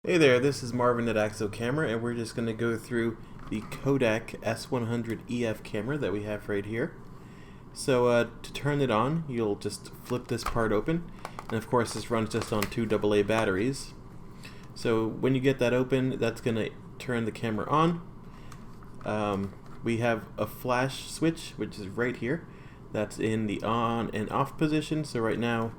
Hey there, this is Marvin at AxoCamera, and we're just going to go through the Kodak S100EF camera that we have right here. So to turn it on, you'll just flip this part open, and of course this runs just on 2 AA batteries. So when you get that open, that's going to turn the camera on. We have a flash switch, which is right here. That's in the on and off position, so right now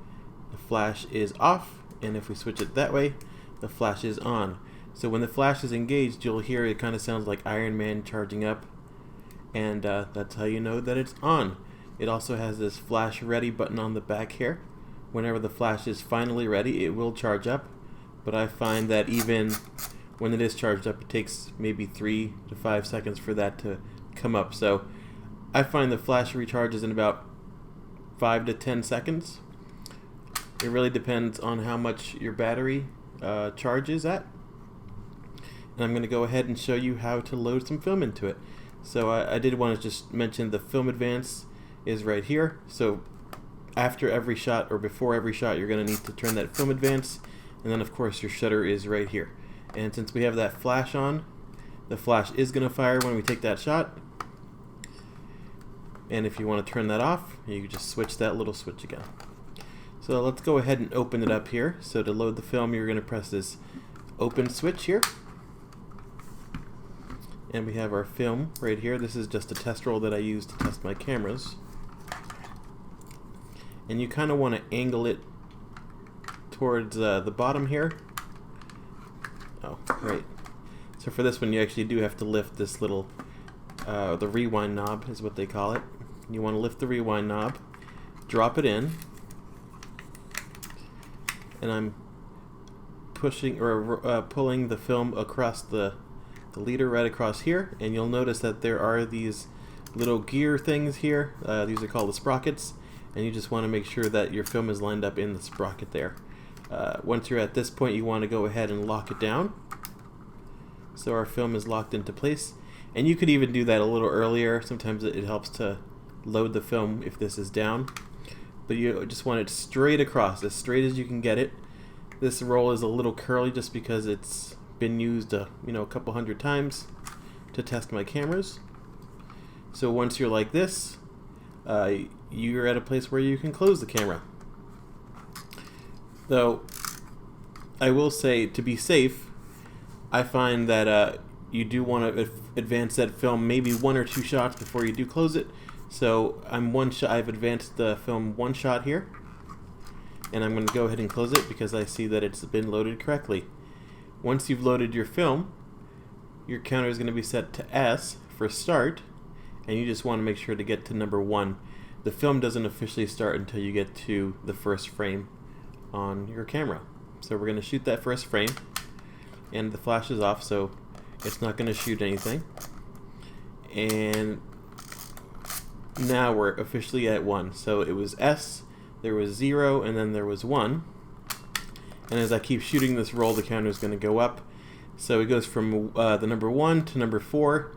the flash is off, and if we switch it that way, the flash is on. So when the flash is engaged, you'll hear it kind of sounds like Iron Man charging up, and that's how you know that it's on. It also has this flash ready button on the back here. Whenever the flash is finally ready, it will charge up, but I find that even when it is charged up, it takes maybe 3 to 5 seconds for that to come up. So I find the flash recharges in about 5 to 10 seconds. It really depends on how much your battery charges at. And I'm going to go ahead and show you how to load some film into it. So I did want to just mention the film advance is right here. So after every shot or before every shot, you're going to need to turn that film advance, and then of course your shutter is right here. And since we have that flash on, the flash is going to fire when we take that shot. And if you want to turn that off, you can just switch that little switch again. So let's go ahead and open it up here. So to load the film, you're going to press this open switch here. And we have our film right here. This is just a test roll that I use to test my cameras. And you kind of want to angle it towards the bottom here. Oh, right. So for this one, you actually do have to lift this little, the rewind knob is what they call it. You want to lift the rewind knob, drop it in, and I'm pushing or pulling the film across the leader right across here, and you'll notice that there are these little gear things here. These are called the sprockets, and you just want to make sure that your film is lined up in the sprocket there. Once you're at this point, you want to go ahead and lock it down. So our film is locked into place, and you could even do that a little earlier. Sometimes it helps to load the film if this is down. But you just want it straight across, as straight as you can get it. This roll is a little curly just because it's been used a couple hundred times to test my cameras. So once you're like this, you're at a place where you can close the camera. Though I will say, to be safe, I find that you do want to advance that film maybe 1 or 2 shots before you do close it. So I've advanced the film 1 shot here, and I'm going to go ahead and close it because I see that it's been loaded correctly. Once you've loaded your film, your counter is going to be set to S for start, and you just want to make sure to get to number 1. The film doesn't officially start until you get to the first frame on your camera. So we're going to shoot that first frame, and the flash is off, so it's not going to shoot anything. And now we're officially at 1. So it was S, there was 0, and then there was 1. And as I keep shooting this roll, the counter is going to go up. So it goes from the number 1 to number 4.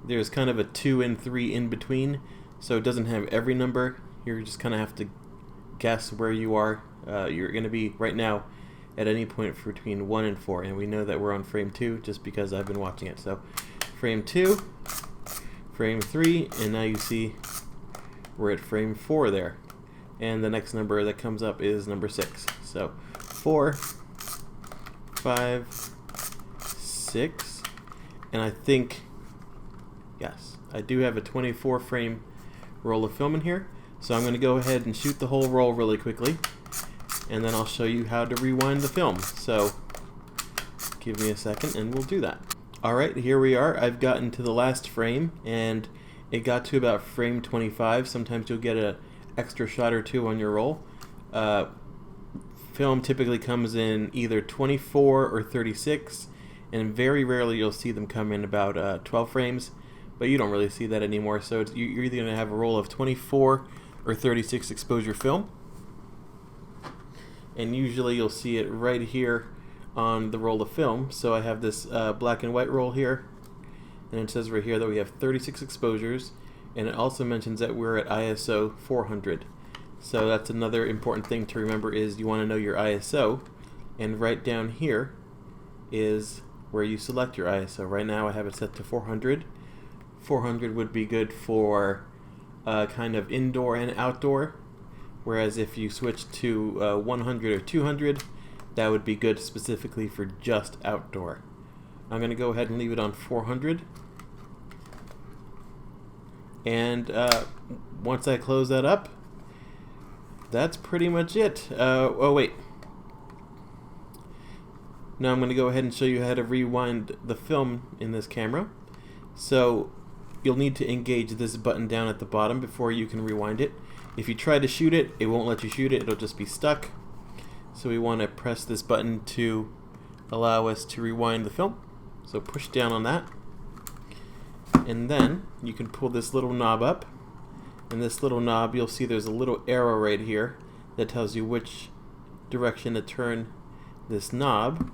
There's kind of a 2 and 3 in between, so it doesn't have every number. You just kind of have to guess where you are. You're going to be right now at any point between 1 and 4, and we know that we're on frame 2 just because I've been watching it. So frame 2, frame 3, and now you see we're at frame 4 there. And the next number that comes up is number 6. So 4, 5, 6, and I think, yes, I do have a 24 frame roll of film in here. So I'm going to go ahead and shoot the whole roll really quickly, and then I'll show you how to rewind the film. So give me a second and we'll do that. Alright, here we are. I've gotten to the last frame, and it got to about frame 25. Sometimes you'll get an extra shot or 2 on your roll. Film typically comes in either 24 or 36, and very rarely you'll see them come in about 12 frames, but you don't really see that anymore. So you're either going to have a roll of 24 or 36 exposure film, and usually you'll see it right here on the roll of film. So I have this black and white roll here, and it says right here that we have 36 exposures, and it also mentions that we're at ISO 400. So that's another important thing to remember, is you want to know your ISO, and right down here is where you select your ISO. Right now I have it set to 400. 400 would be good for kind of indoor and outdoor, whereas if you switch to 100 or 200, that would be good specifically for just outdoor. I'm going to go ahead and leave it on 400. And once I close that up, that's pretty much it. Oh wait. Now I'm going to go ahead and show you how to rewind the film in this camera. So you'll need to engage this button down at the bottom before you can rewind it. If you try to shoot it, it won't let you shoot it. It'll just be stuck. So we want to press this button to allow us to rewind the film. So push down on that. And then you can pull this little knob up. And this little knob, you'll see there's a little arrow right here that tells you which direction to turn this knob.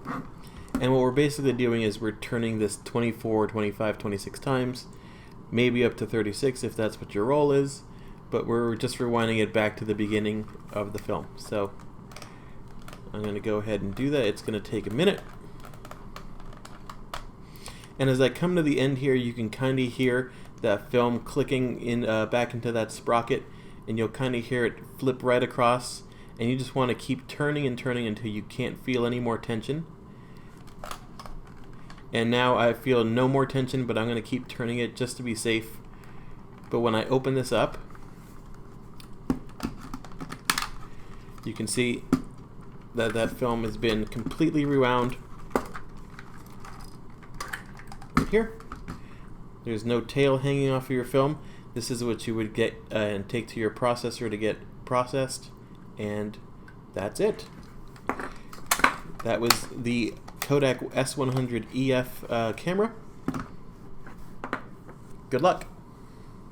And what we're basically doing is we're turning this 24, 25, 26 times, maybe up to 36 if that's what your roll is, but we're just rewinding it back to the beginning of the film. So I'm going to go ahead and do that. It's going to take a minute. And as I come to the end here, you can kind of hear that film clicking in back into that sprocket, and you'll kind of hear it flip right across, and you just want to keep turning and turning until you can't feel any more tension. And now I feel no more tension, but I'm going to keep turning it just to be safe. But when I open this up, you can see that that film has been completely rewound. Right here. There's no tail hanging off of your film. This is what you would get and take to your processor to get processed. And that's it. That was the Kodak S100EF camera. Good luck.